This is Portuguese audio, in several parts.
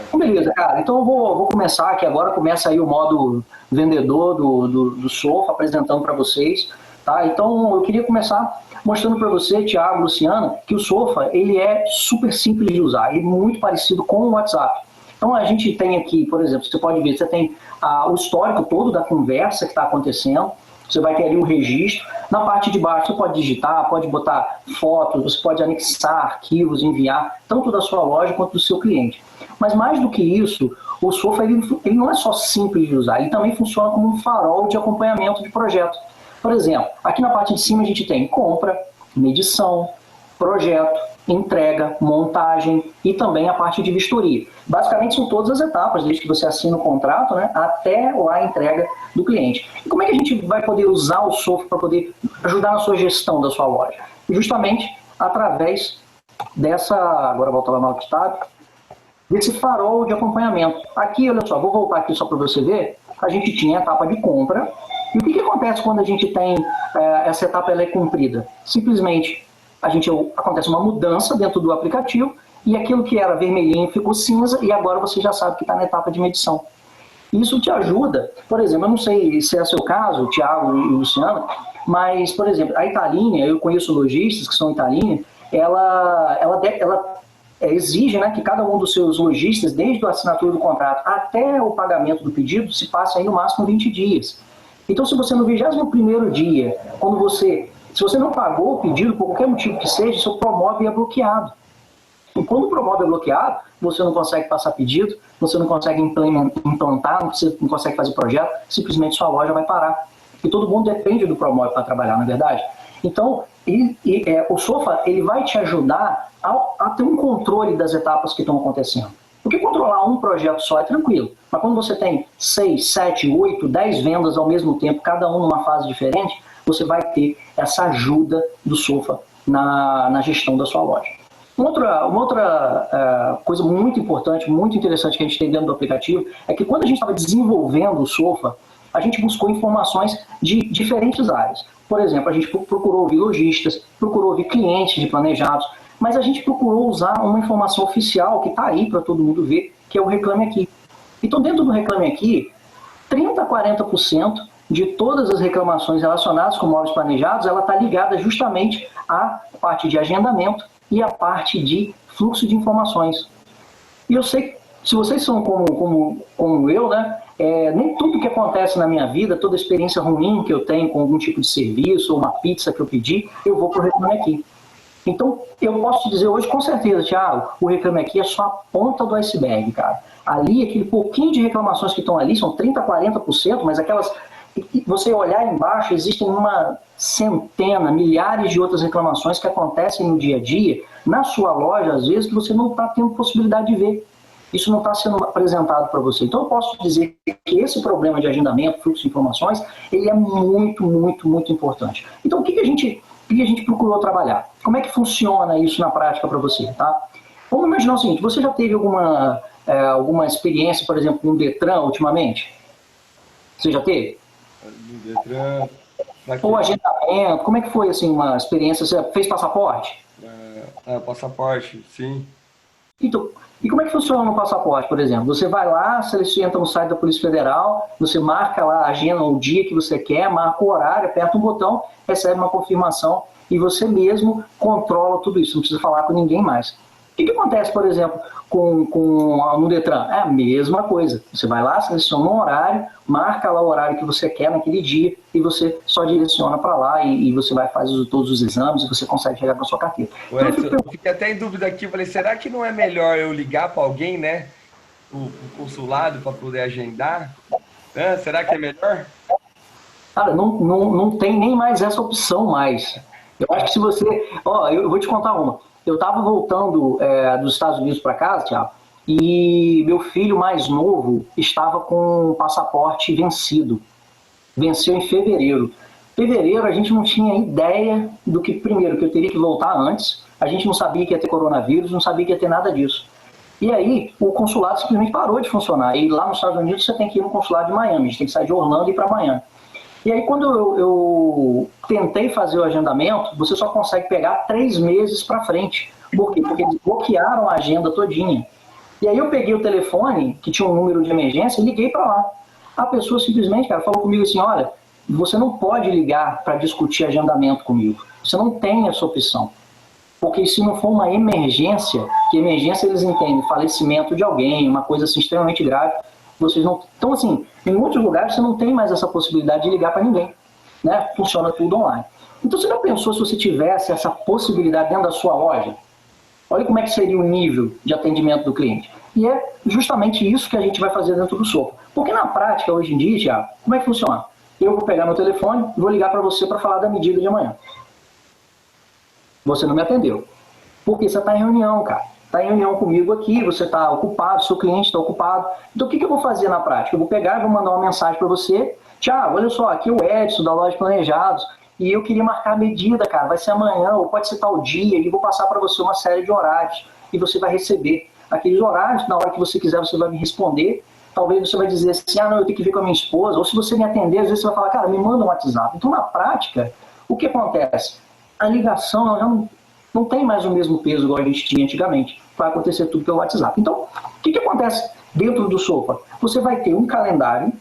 Então, beleza, cara. Então eu vou começar aqui agora. Começa aí o modo vendedor do Sofa, apresentando para vocês. Tá? Então eu queria começar mostrando para você, Thiago, Luciana, que o Sofa ele é super simples de usar. Ele é muito parecido com o WhatsApp. Então a gente tem aqui, por exemplo, você pode ver, você tem o histórico todo da conversa que está acontecendo. Você vai ter ali um registro. Na parte de baixo você pode digitar, pode botar fotos, você pode anexar arquivos, enviar, tanto da sua loja quanto do seu cliente. Mas mais do que isso, o Sofa ele não é só simples de usar, ele também funciona como um farol de acompanhamento de projeto. Por exemplo, aqui na parte de cima a gente tem compra, medição, projeto, entrega, montagem e também a parte de vistoria. Basicamente são todas as etapas, desde que você assina o contrato, né, até lá a entrega do cliente. E como é que a gente vai poder usar o software para poder ajudar na sua gestão da sua loja? Justamente através dessa, agora volta lá no tab, desse farol de acompanhamento. Aqui, olha só, vou voltar aqui só para você ver, a gente tinha a etapa de compra. E o que acontece quando a gente tem essa etapa ela é cumprida? Simplesmente acontece uma mudança dentro do aplicativo e aquilo que era vermelhinho ficou cinza e agora você já sabe que está na etapa de medição. Isso te ajuda, por exemplo, eu não sei se é o seu caso, Thiago e Luciana, mas, por exemplo, a Italínea, eu conheço lojistas que são Italínea, ela exige, né, que cada um dos seus lojistas, desde a assinatura do contrato até o pagamento do pedido, se passe aí no máximo 20 dias. Então, se você no 21º dia, se você não pagou o pedido, por qualquer motivo que seja, seu promove é bloqueado. E quando o promove é bloqueado, você não consegue passar pedido, você não consegue implantar, você não consegue fazer projeto, simplesmente sua loja vai parar. E todo mundo depende do promove para trabalhar, não é verdade? Então, o Sofa ele vai te ajudar a ter um controle das etapas que estão acontecendo. Porque controlar um projeto só é tranquilo, mas quando você tem 6, 7, 8, 10 vendas ao mesmo tempo, cada um numa fase diferente, você vai ter essa ajuda do Sofa na gestão da sua loja. Uma outra coisa muito importante, muito interessante que a gente tem dentro do aplicativo é que quando a gente estava desenvolvendo o Sofa, a gente buscou informações de diferentes áreas. Por exemplo, a gente procurou ouvir lojistas, procurou ouvir clientes de planejados, mas a gente procurou usar uma informação oficial que está aí para todo mundo ver, que é o Reclame Aqui. Então, dentro do Reclame Aqui, 30% a 40% de todas as reclamações relacionadas com móveis planejados, ela está ligada justamente à parte de agendamento e à parte de fluxo de informações. E eu sei que, se vocês são como eu, né, nem tudo que acontece na minha vida, toda experiência ruim que eu tenho com algum tipo de serviço ou uma pizza que eu pedi, eu vou para o Reclame Aqui. Então, eu posso te dizer hoje, com certeza, Thiago, o Reclame Aqui é só a ponta do iceberg, cara. Ali, aquele pouquinho de reclamações que estão ali, são 30%, 40%, mas aquelas... Você olhar embaixo, existem uma centena, milhares de outras reclamações que acontecem no dia a dia, na sua loja, às vezes, que você não está tendo possibilidade de ver. Isso não está sendo apresentado para você. Então, eu posso dizer que esse problema de agendamento, fluxo de informações, ele é muito, muito, muito importante. Então, o que a gente procurou trabalhar? Como é que funciona isso na prática para você? Tá? Vamos imaginar o seguinte, você já teve alguma experiência, por exemplo, no Detran ultimamente? Você já teve? No Detran... Ou agendamento, como é que foi assim, uma experiência? Você fez passaporte? Passaporte, sim. Então, e como é que funciona no passaporte, por exemplo? Você vai lá, você entra no site da Polícia Federal, você marca lá a agenda, o dia que você quer, marca o horário, aperta um botão, recebe uma confirmação e você mesmo controla tudo isso, não precisa falar com ninguém mais. O que acontece, por exemplo, no Detran? É a mesma coisa. Você vai lá, seleciona um horário, marca lá o horário que você quer naquele dia e você só direciona para lá e você vai fazer todos os exames e você consegue chegar com a sua carteira. Ué, então, eu fiquei até em dúvida aqui, eu falei, será que não é melhor eu ligar para alguém, né? O consulado para poder agendar? Será que é melhor? Cara, não tem nem mais essa opção mais. Eu acho que se você... eu vou te contar uma. Eu estava voltando dos Estados Unidos para casa, Thiago, e meu filho mais novo estava com o passaporte vencido. Venceu em fevereiro. Fevereiro a gente não tinha ideia do que, primeiro, que eu teria que voltar antes, a gente não sabia que ia ter coronavírus, não sabia que ia ter nada disso. E aí o consulado simplesmente parou de funcionar. E lá nos Estados Unidos você tem que ir no consulado de Miami, a gente tem que sair de Orlando e ir para Miami. E aí, quando eu tentei fazer o agendamento, você só consegue pegar 3 meses para frente. Por quê? Porque eles bloquearam a agenda todinha. E aí eu peguei o telefone, que tinha um número de emergência, e liguei para lá. A pessoa simplesmente, cara, falou comigo assim, olha, você não pode ligar para discutir agendamento comigo. Você não tem essa opção. Porque se não for uma emergência, que emergência eles entendem, falecimento de alguém, uma coisa assim extremamente grave, vocês não... Então, assim, em muitos lugares você não tem mais essa possibilidade de ligar para ninguém, né? Funciona tudo online. Então, você já pensou se você tivesse essa possibilidade dentro da sua loja? Olha como é que seria o nível de atendimento do cliente. E é justamente isso que a gente vai fazer dentro do Sofa. Porque na prática, hoje em dia, Thiago, como é que funciona? Eu vou pegar meu telefone e vou ligar para você para falar da medida de amanhã. Você não me atendeu. Porque você está em reunião, cara. Está em reunião comigo aqui, você está ocupado, seu cliente está ocupado. Então, o que eu vou fazer na prática? Eu vou pegar e vou mandar uma mensagem para você. Thiago, olha só, aqui é o Edson, da Loja Planejados, e eu queria marcar a medida, cara. Vai ser amanhã, ou pode ser tal dia, e vou passar para você uma série de horários, e você vai receber aqueles horários, na hora que você quiser, você vai me responder. Talvez você vai dizer assim, ah, não, eu tenho que ver com a minha esposa. Ou se você me atender, às vezes você vai falar, cara, me manda um WhatsApp. Então, na prática, o que acontece? A ligação ela já não tem mais o mesmo peso igual a gente tinha antigamente. Vai acontecer tudo pelo WhatsApp. Então, o que acontece dentro do Sofa? Você vai ter um calendário,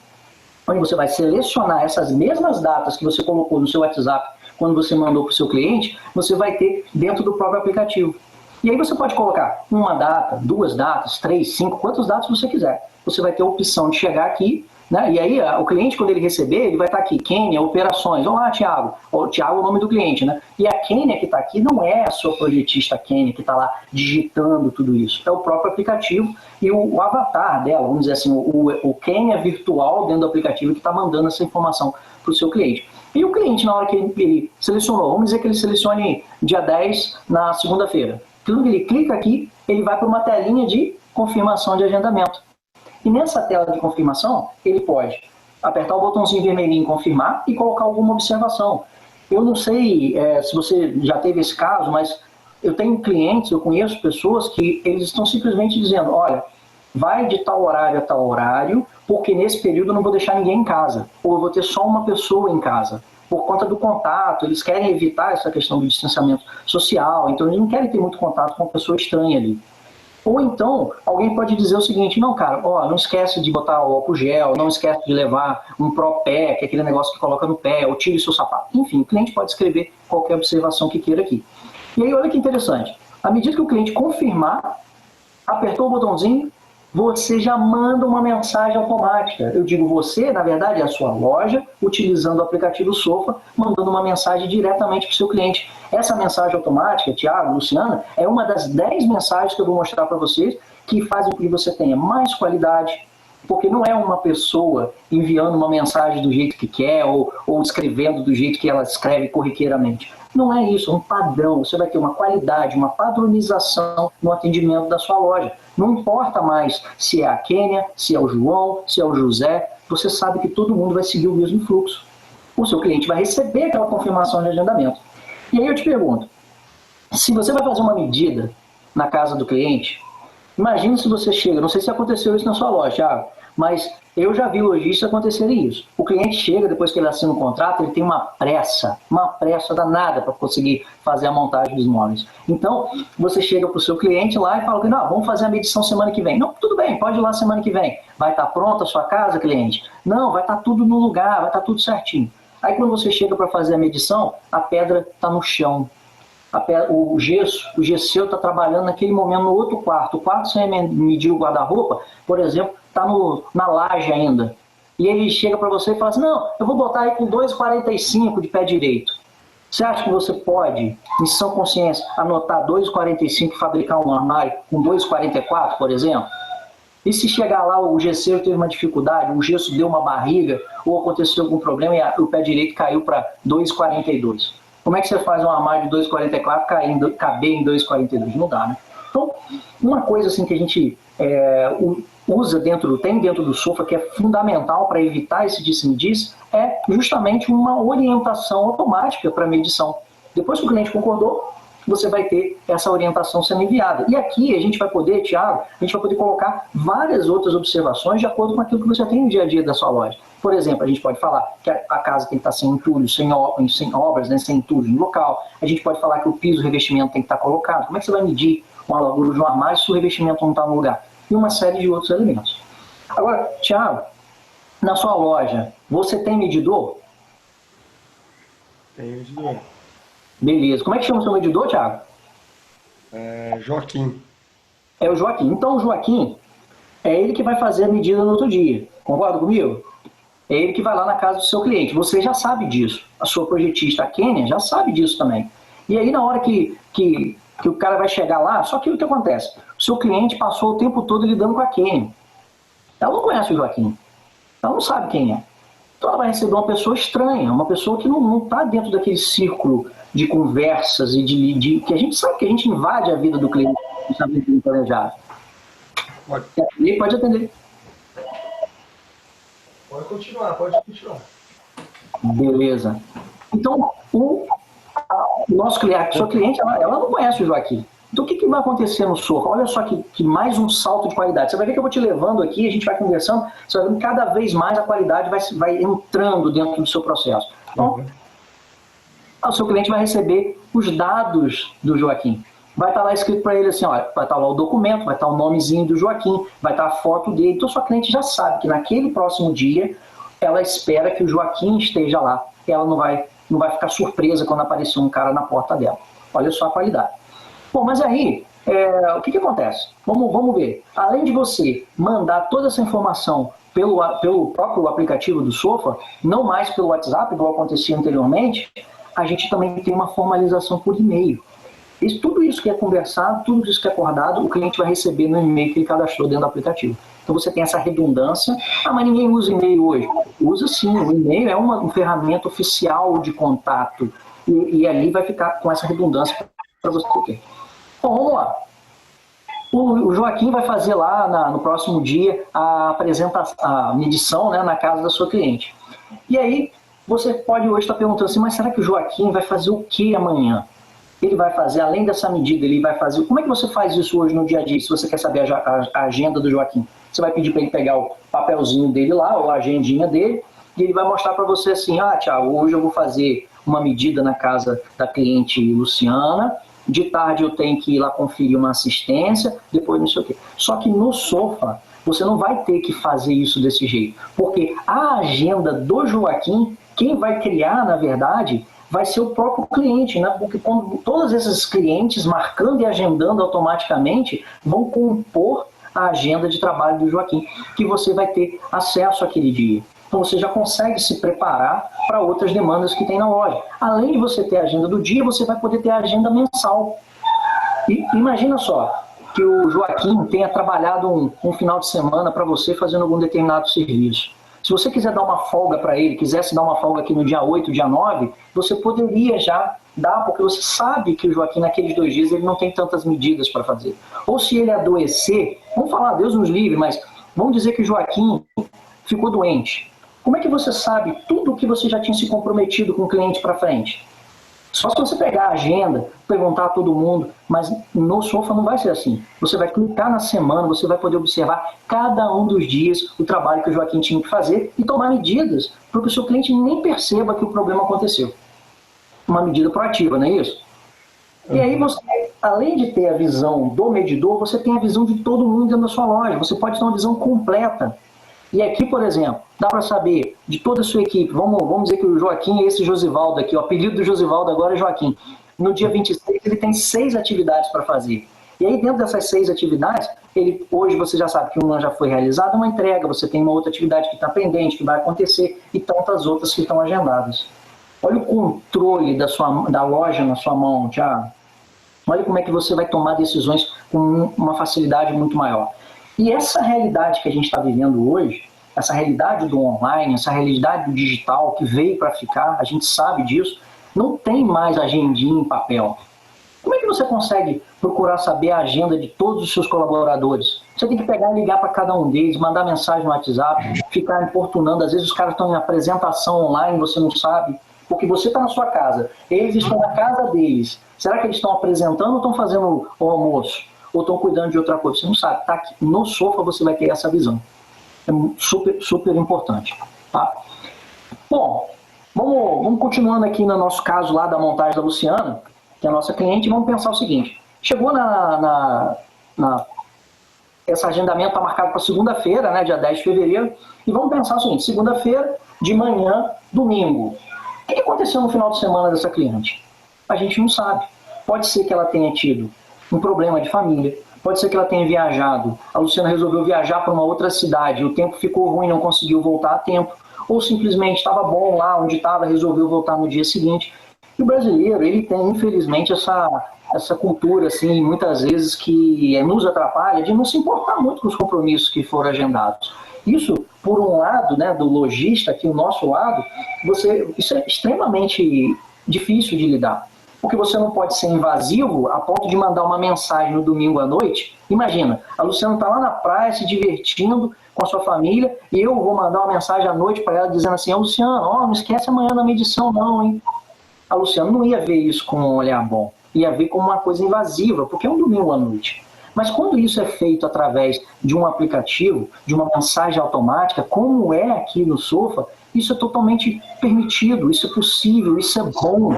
onde você vai selecionar essas mesmas datas que você colocou no seu WhatsApp quando você mandou para o seu cliente, você vai ter dentro do próprio aplicativo. E aí você pode colocar uma data, 2 datas, 3, 5, quantas datas você quiser. Você vai ter a opção de chegar aqui, né? E aí o cliente, quando ele receber, ele vai estar aqui, Kênia, operações. Olá, Thiago. O Thiago é o nome do cliente, né? E a Kênia que está aqui não é a sua projetista Kênia que está lá digitando tudo isso. É o próprio aplicativo e o avatar dela, vamos dizer assim, o Kênia virtual dentro do aplicativo que está mandando essa informação para o seu cliente. E o cliente, na hora que ele selecionou, vamos dizer que ele selecione dia 10 na segunda-feira. Quando ele clica aqui, ele vai para uma telinha de confirmação de agendamento. E nessa tela de confirmação, ele pode apertar o botãozinho vermelhinho confirmar e colocar alguma observação. Eu não sei se você já teve esse caso, mas eu tenho clientes, eu conheço pessoas que eles estão simplesmente dizendo, olha, vai de tal horário a tal horário, porque nesse período eu não vou deixar ninguém em casa, ou eu vou ter só uma pessoa em casa. Por conta do contato, eles querem evitar essa questão do distanciamento social, então eles não querem ter muito contato com uma pessoa estranha ali. Ou então, alguém pode dizer o seguinte, não, cara, ó, não esquece de botar o álcool gel, não esquece de levar um pró-pé, que é aquele negócio que coloca no pé, ou tire seu sapato. Enfim, o cliente pode escrever qualquer observação que queira aqui. E aí, olha que interessante, à medida que o cliente confirmar, apertou o botãozinho, você já manda uma mensagem automática. Eu digo você, na verdade, é a sua loja, utilizando o aplicativo Sofa, mandando uma mensagem diretamente para o seu cliente. Essa mensagem automática, Thiago, Luciana, é uma das 10 mensagens que eu vou mostrar para vocês que fazem com que você tenha mais qualidade, porque não é uma pessoa enviando uma mensagem do jeito que quer ou escrevendo do jeito que ela escreve corriqueiramente. Não é isso, é um padrão. Você vai ter uma qualidade, uma padronização no atendimento da sua loja. Não importa mais se é a Kênia, se é o João, se é o José, você sabe que todo mundo vai seguir o mesmo fluxo. O seu cliente vai receber aquela confirmação de agendamento. E aí eu te pergunto, se você vai fazer uma medida na casa do cliente, imagina se você chega, não sei se aconteceu isso na sua loja, Thiago, mas eu já vi lojistas acontecerem isso. O cliente chega, depois que ele assina o contrato, ele tem uma pressa danada para conseguir fazer a montagem dos móveis. Então, você chega para o seu cliente lá e fala, não, vamos fazer a medição semana que vem. Não, tudo bem, pode ir lá semana que vem. Vai estar pronta a sua casa, cliente? Não, vai estar tudo no lugar, vai estar tudo certinho. Aí quando você chega para fazer a medição, a pedra está no chão. O gesseu está trabalhando naquele momento no outro quarto. O quarto sem medir o guarda-roupa, por exemplo, está na laje ainda. E ele chega para você e fala assim, não, eu vou botar aí com 2,45 de pé direito. Você acha que você pode, em sã consciência, anotar 2,45 e fabricar um armário com 2,44, por exemplo? E se chegar lá, o gesseiro teve uma dificuldade, o gesso deu uma barriga, ou aconteceu algum problema e o pé direito caiu para 2,42? Como é que você faz um armário de 2,44 caber em 2,42? Não dá, né? Então, uma coisa assim que a gente tem dentro do Sofa, que é fundamental para evitar esse disse-me-disse, é justamente uma orientação automática para a medição. Depois que o cliente concordou, você vai ter essa orientação sendo enviada. E aqui a gente vai poder, Thiago, a gente vai poder colocar várias outras observações de acordo com aquilo que você tem no dia a dia da sua loja. Por exemplo, a gente pode falar que a casa tem que estar sem entulho, sem obras, né, sem entulho no local. A gente pode falar que o piso, o revestimento tem que estar colocado. Como é que você vai medir uma largura de um armário se o revestimento não está no lugar? e uma série de outros elementos. Agora, Thiago, na sua loja, você tem medidor? Tem medidor. Beleza. Como é que chama o seu medidor, Thiago? Joaquim. É o Joaquim. Então, o Joaquim é ele que vai fazer a medida no outro dia. Concorda comigo? É ele que vai lá na casa do seu cliente. Você já sabe disso. A sua projetista, a Kênia, já sabe disso também. E aí, na hora que o cara vai chegar lá, só que o que acontece? O seu cliente passou o tempo todo lidando com a Kênia. Ela não conhece o Joaquim. Ela não sabe quem é. Então ela vai receber uma pessoa estranha, uma pessoa que não está dentro daquele círculo de conversas e que a gente sabe que a gente invade a vida do cliente, não sabe o que ele planejado. Pode atender. Pode continuar, pode continuar. Beleza. Então, o nosso cliente, a sua cliente, ela não conhece o Joaquim. Então, o que vai acontecer no Sofa? Olha só que mais um salto de qualidade. Você vai ver que eu vou te levando aqui, a gente vai conversando, você vai ver que cada vez mais a qualidade vai entrando dentro do seu processo. Então, o seu cliente vai receber os dados do Joaquim. Vai estar lá escrito para ele assim, ó, vai estar lá o documento, vai estar o nomezinho do Joaquim, vai estar a foto dele. Então, sua cliente já sabe que naquele próximo dia, ela espera que o Joaquim esteja lá. Ela não vai ficar surpresa quando aparecer um cara na porta dela. Olha só a qualidade. Bom, mas aí, o que acontece? Vamos ver. Além de você mandar toda essa informação pelo próprio aplicativo do Sofa, não mais pelo WhatsApp, igual acontecia anteriormente, a gente também tem uma formalização por e-mail. Tudo isso que é conversado, tudo isso que é acordado, o cliente vai receber no e-mail que ele cadastrou dentro do aplicativo. Então você tem essa redundância. Ah, mas ninguém usa e-mail hoje. Usa sim, o e-mail é uma ferramenta oficial de contato e ali vai ficar com essa redundância para você ter. Bom, vamos lá. O Joaquim vai fazer lá no próximo dia a medição, né, na casa da sua cliente. E aí, você pode hoje estar perguntando assim, mas será que o Joaquim vai fazer o que amanhã? Ele vai fazer, além dessa medida, ele vai fazer... Como é que você faz isso hoje no dia a dia, se você quer saber a agenda do Joaquim? Você vai pedir para ele pegar o papelzinho dele lá, ou a agendinha dele, e ele vai mostrar para você assim, Thiago, hoje eu vou fazer uma medida na casa da cliente Luciana, de tarde eu tenho que ir lá conferir uma assistência, depois não sei o quê. Só que no Sofa, você não vai ter que fazer isso desse jeito, porque a agenda do Joaquim, quem vai criar, na verdade, vai ser o próprio cliente, né? Porque quando todos esses clientes, marcando e agendando automaticamente, vão compor a agenda de trabalho do Joaquim, que você vai ter acesso àquele dia. Então você já consegue se preparar para outras demandas que tem na loja. Além de você ter a agenda do dia, você vai poder ter a agenda mensal. E imagina só, que o Joaquim tenha trabalhado um final de semana para você fazendo algum determinado serviço. Se você quiser dar uma folga para ele, quisesse dar uma folga aqui no dia 8, dia 9, você poderia já dar, porque você sabe que o Joaquim naqueles 2 dias ele não tem tantas medidas para fazer. Ou se ele adoecer, vamos falar, Deus nos livre, mas vamos dizer que o Joaquim ficou doente. Como é que você sabe tudo o que você já tinha se comprometido com o cliente para frente? Só se você pegar a agenda, perguntar a todo mundo, mas no Sofa não vai ser assim. Você vai clicar na semana, você vai poder observar cada um dos dias o trabalho que o Joaquim tinha que fazer e tomar medidas para que o seu cliente nem perceba que o problema aconteceu. Uma medida proativa, não é isso? E aí você, além de ter a visão do medidor, você tem a visão de todo mundo dentro da sua loja. Você pode ter uma visão completa. E aqui, por exemplo, dá para saber de toda a sua equipe, vamos dizer que o Joaquim é esse Josivaldo aqui, o apelido do Josivaldo agora é Joaquim. No dia 26 ele tem 6 atividades para fazer. E aí dentro dessas 6 atividades, hoje você já sabe que uma já foi realizada, uma entrega, você tem uma outra atividade que está pendente, que vai acontecer, e tantas outras que estão agendadas. Olha o controle da loja na sua mão, Thiago. Olha como é que você vai tomar decisões com uma facilidade muito maior. E essa realidade que a gente está vivendo hoje, essa realidade do online, essa realidade do digital que veio para ficar, a gente sabe disso, não tem mais agendinha em papel. Como é que você consegue procurar saber a agenda de todos os seus colaboradores? Você tem que pegar e ligar para cada um deles, mandar mensagem no WhatsApp, ficar importunando. Às vezes os caras estão em apresentação online, você não sabe, porque você está na sua casa, eles estão na casa deles. Será que eles estão apresentando ou estão fazendo o almoço? Ou estão cuidando de outra coisa? Você não sabe. Tá aqui no Sofa você vai ter essa visão. É super, super importante. Tá? Bom, vamos continuando aqui no nosso caso lá da montagem da Luciana, que é a nossa cliente, e vamos pensar o seguinte. Chegou esse agendamento está marcado para segunda-feira, né, dia 10 de fevereiro, e vamos pensar o seguinte, segunda-feira, de manhã, domingo. O que aconteceu no final de semana dessa cliente? A gente não sabe. Pode ser que ela tenha tido um problema de família, pode ser que ela tenha viajado, a Luciana resolveu viajar para uma outra cidade, o tempo ficou ruim, não conseguiu voltar a tempo, ou simplesmente estava bom lá onde estava, resolveu voltar no dia seguinte. E o brasileiro, ele tem, infelizmente, essa cultura, assim, muitas vezes, que nos atrapalha de não se importar muito com os compromissos que foram agendados. Isso, por um lado, né, do lojista, aqui o nosso lado, isso é extremamente difícil de lidar. Porque você não pode ser invasivo a ponto de mandar uma mensagem no domingo à noite. Imagina, a Luciana está lá na praia se divertindo com a sua família e eu vou mandar uma mensagem à noite para ela dizendo assim, Luciana, não esquece amanhã da medição não, hein? A Luciana não ia ver isso com um olhar bom, ia ver como uma coisa invasiva, porque é um domingo à noite. Mas quando isso é feito através de um aplicativo, de uma mensagem automática, como é aqui no Sofa, isso é totalmente permitido, isso é possível, isso é bom.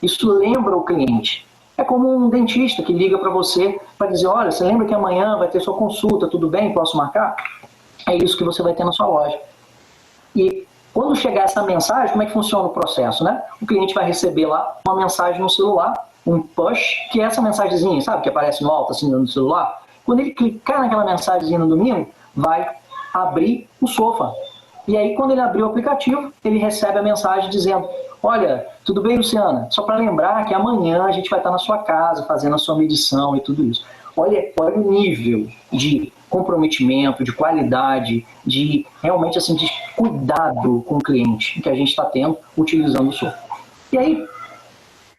Isso lembra o cliente. É como um dentista que liga para você para dizer, olha, você lembra que amanhã vai ter sua consulta, tudo bem, posso marcar? É isso que você vai ter na sua loja. E quando chegar essa mensagem, como é que funciona o processo, né? O cliente vai receber lá uma mensagem no celular, um push, que é essa mensagenzinha, sabe, que aparece no alto, assim, no celular. Quando ele clicar naquela mensagenzinha no domingo, vai abrir o Sofa. E aí, quando ele abrir o aplicativo, ele recebe a mensagem dizendo, olha, tudo bem, Luciana? Só para lembrar que amanhã a gente vai estar na sua casa, fazendo a sua medição e tudo isso. Olha o nível de comprometimento, de qualidade, de realmente assim, de cuidado com o cliente que a gente está tendo utilizando o Sofa. E aí,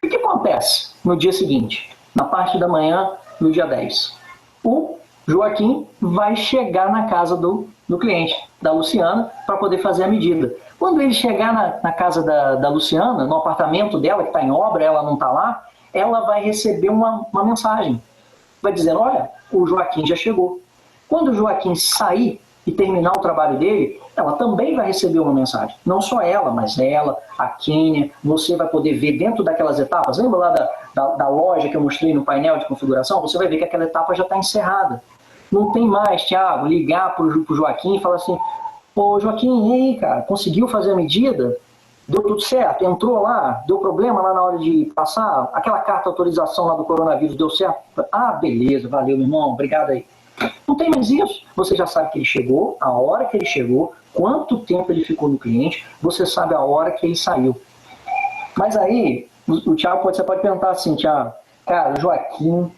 o que acontece no dia seguinte, na parte da manhã, no dia 10? O Joaquim vai chegar na casa do cliente, da Luciana, para poder fazer a medida. Quando ele chegar na casa da Luciana, no apartamento dela, que está em obra, ela não está lá, ela vai receber uma mensagem. Vai dizer, olha, o Joaquim já chegou. Quando o Joaquim sair e terminar o trabalho dele, ela também vai receber uma mensagem. Não só ela, mas ela, a Kênia, você vai poder ver dentro daquelas etapas. Lembra lá da loja que eu mostrei no painel de configuração? Você vai ver que aquela etapa já está encerrada. Não tem mais, Thiago, ligar para o Joaquim e falar assim, pô, Joaquim, e aí, cara, conseguiu fazer a medida? Deu tudo certo? Entrou lá? Deu problema lá na hora de passar? Aquela carta de autorização lá do coronavírus deu certo? Ah, beleza, valeu, meu irmão, obrigado aí. Não tem mais isso. Você já sabe que ele chegou, a hora que ele chegou, quanto tempo ele ficou no cliente, você sabe a hora que ele saiu. Mas aí, o Thiago, você pode perguntar assim, Thiago, cara, o Joaquim,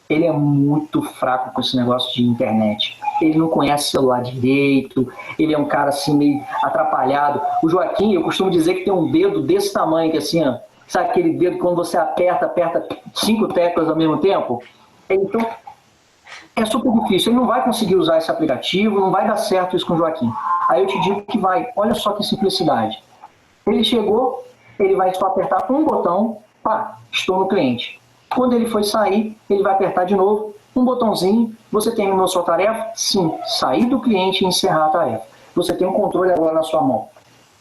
ele é muito fraco com esse negócio de internet. Ele não conhece celular direito, ele é um cara assim meio atrapalhado. O Joaquim, eu costumo dizer que tem um dedo desse tamanho, que assim, ó, sabe aquele dedo que quando você aperta 5 teclas ao mesmo tempo? Então, é super difícil. Ele não vai conseguir usar esse aplicativo, não vai dar certo isso com o Joaquim. Aí eu te digo que vai. Olha só que simplicidade. Ele chegou, ele vai só apertar um botão, pá, estou no cliente. Quando ele for sair, ele vai apertar de novo, um botãozinho, você terminou sua tarefa? Sim, sair do cliente e encerrar a tarefa. Você tem um controle agora na sua mão,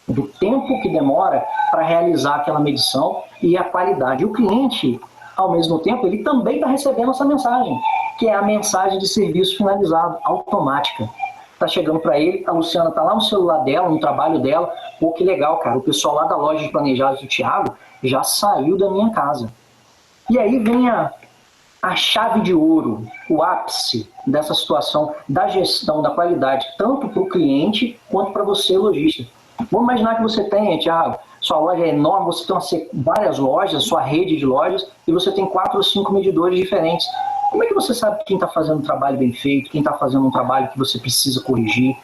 do tempo que demora para realizar aquela medição e a qualidade. O cliente, ao mesmo tempo, ele também está recebendo essa mensagem, que é a mensagem de serviço finalizado, automática. Está chegando para ele, a Luciana está lá no celular dela, no trabalho dela, pô, que legal, cara, o pessoal lá da loja de planejados do Thiago já saiu da minha casa. E aí vem a chave de ouro, o ápice dessa situação da gestão da qualidade, tanto para o cliente quanto para você, lojista. Vamos imaginar que você tem, Thiago, sua loja é enorme, você tem várias lojas, sua rede de lojas, e você tem 4 ou 5 medidores diferentes. Como é que você sabe quem está fazendo um trabalho bem feito, quem está fazendo um trabalho que você precisa corrigir?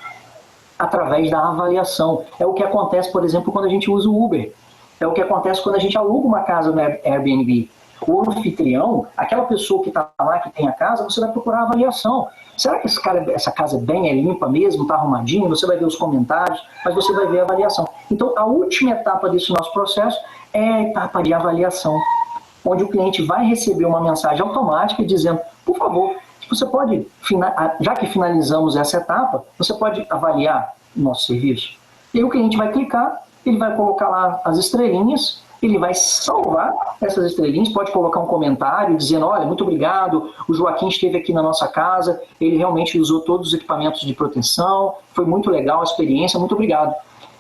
Através da avaliação. É o que acontece, por exemplo, quando a gente usa o Uber. É o que acontece quando a gente aluga uma casa no Airbnb. O anfitrião, aquela pessoa que está lá, que tem a casa, você vai procurar a avaliação. Será que essa casa é limpa mesmo, está arrumadinho? Você vai ver os comentários, mas você vai ver a avaliação. Então, a última etapa desse nosso processo é a etapa de avaliação, onde o cliente vai receber uma mensagem automática dizendo, por favor, você pode, já que finalizamos essa etapa, você pode avaliar o nosso serviço? E aí o cliente vai clicar, ele vai colocar lá as estrelinhas, ele vai salvar essas estrelinhas, pode colocar um comentário dizendo, olha, muito obrigado, o Joaquim esteve aqui na nossa casa, ele realmente usou todos os equipamentos de proteção, foi muito legal a experiência, muito obrigado.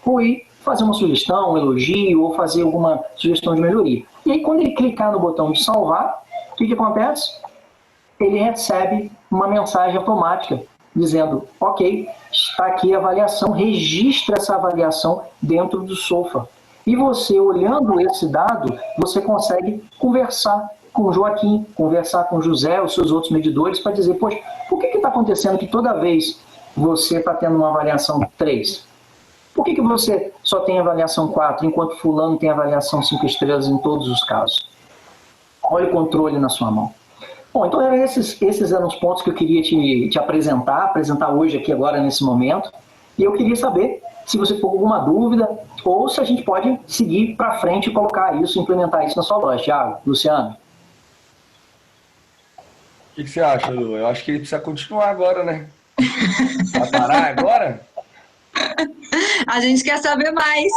Ou ir fazer uma sugestão, um elogio, ou fazer alguma sugestão de melhoria. E aí, quando ele clicar no botão de salvar, o que acontece? Ele recebe uma mensagem automática dizendo, ok, está aqui a avaliação, registra essa avaliação dentro do Sofa. E você, olhando esse dado, você consegue conversar com o Joaquim, conversar com o José, os seus outros medidores, para dizer, poxa, por que está acontecendo que toda vez você está tendo uma avaliação 3? Por que você só tem avaliação 4, enquanto fulano tem avaliação 5 estrelas em todos os casos? Olha o controle na sua mão. Bom, então esses eram os pontos que eu queria te apresentar hoje aqui agora nesse momento. E eu queria saber se você ficou com alguma dúvida ou se a gente pode seguir para frente e colocar isso, implementar isso na sua loja. Thiago, Luciano. O que você acha, Lu? Eu acho que ele precisa continuar agora, né? Vai parar agora? A gente quer saber mais.